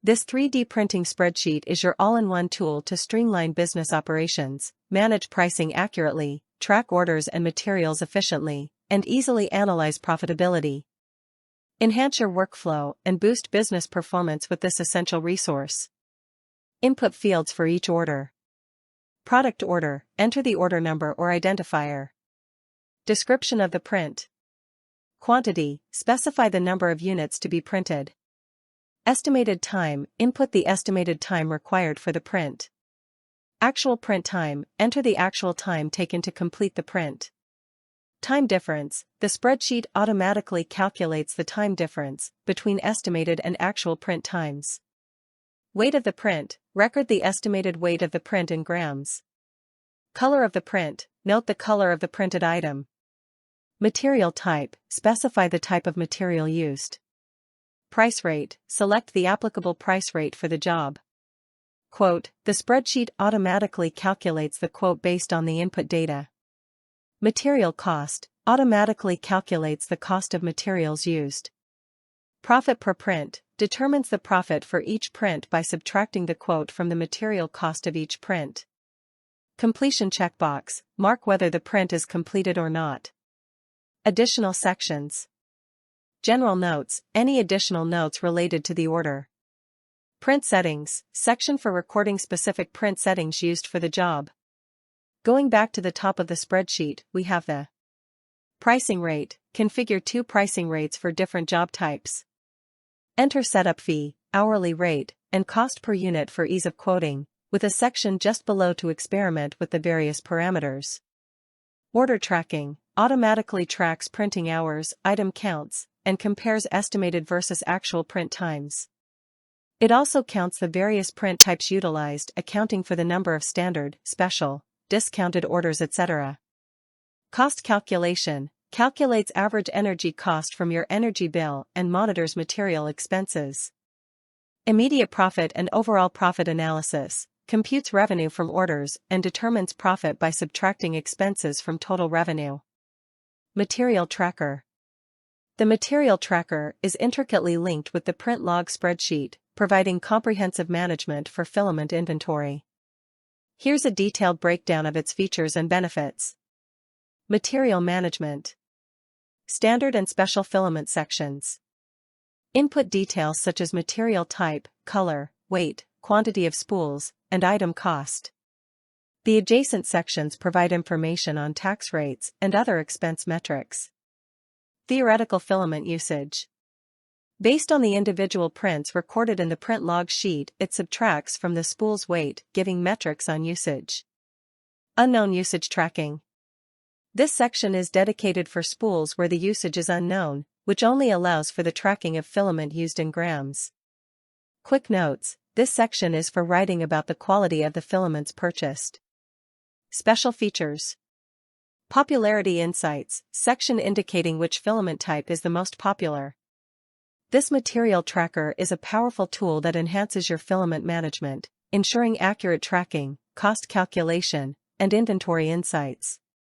This 3D printing spreadsheet is your all-in-one tool to streamline business operations, manage pricing accurately, track orders and materials efficiently, and easily analyze profitability. Enhance your workflow and boost business performance with this essential resource. Input fields for each order. Product order, enter the order number or identifier. Description of the print. Quantity, specify the number of units to be printed. Estimated time, input the estimated time required for the print. Actual print time, enter the actual time taken to complete the print. Time difference, the spreadsheet automatically calculates the time difference between estimated and actual print times. Weight of the print, record the estimated weight of the print in grams. Color of the print, note the color of the printed item. Material type, specify the type of material used. Price rate, select the applicable price rate for the job. Quote, the spreadsheet automatically calculates the quote based on the input data. Material cost, automatically calculates the cost of materials used. Profit per print, determines the profit for each print by subtracting the quote from the material cost of each print. Completion checkbox, mark whether the print is completed or not. Additional sections. General notes, any additional notes related to the order. Print settings, section for recording specific print settings used for the job. Going back to the top of the spreadsheet, we have the pricing rate, configure 2 pricing rates for different job types. Enter setup fee, hourly rate, and cost per unit for ease of quoting, with a section just below to experiment with the various parameters. Order tracking, automatically tracks printing hours, item counts, and compares estimated versus actual print times. It also counts the various print types utilized, accounting for the number of standard, special, discounted orders, etc. Cost calculation, calculates average energy cost from your energy bill and monitors material expenses. Immediate profit and overall profit analysis, computes revenue from orders and determines profit by subtracting expenses from total revenue. Material tracker. The material tracker is intricately linked with the print log spreadsheet, providing comprehensive management for filament inventory. Here's a detailed breakdown of its features and benefits. Material management. Standard and special filament sections. Input details such as material type, color, weight, quantity of spools, and item cost. The adjacent sections provide information on tax rates and other expense metrics. Theoretical filament usage. Based on the individual prints recorded in the print log sheet, it subtracts from the spool's weight, giving metrics on usage. Unknown usage tracking. This section is dedicated for spools where the usage is unknown, which only allows for the tracking of filament used in grams. Quick notes, this section is for writing about the quality of the filaments purchased. Special features. Popularity insights, section indicating which filament type is the most popular. This material tracker is a powerful tool that enhances your filament management, ensuring accurate tracking, cost calculation, and inventory insights.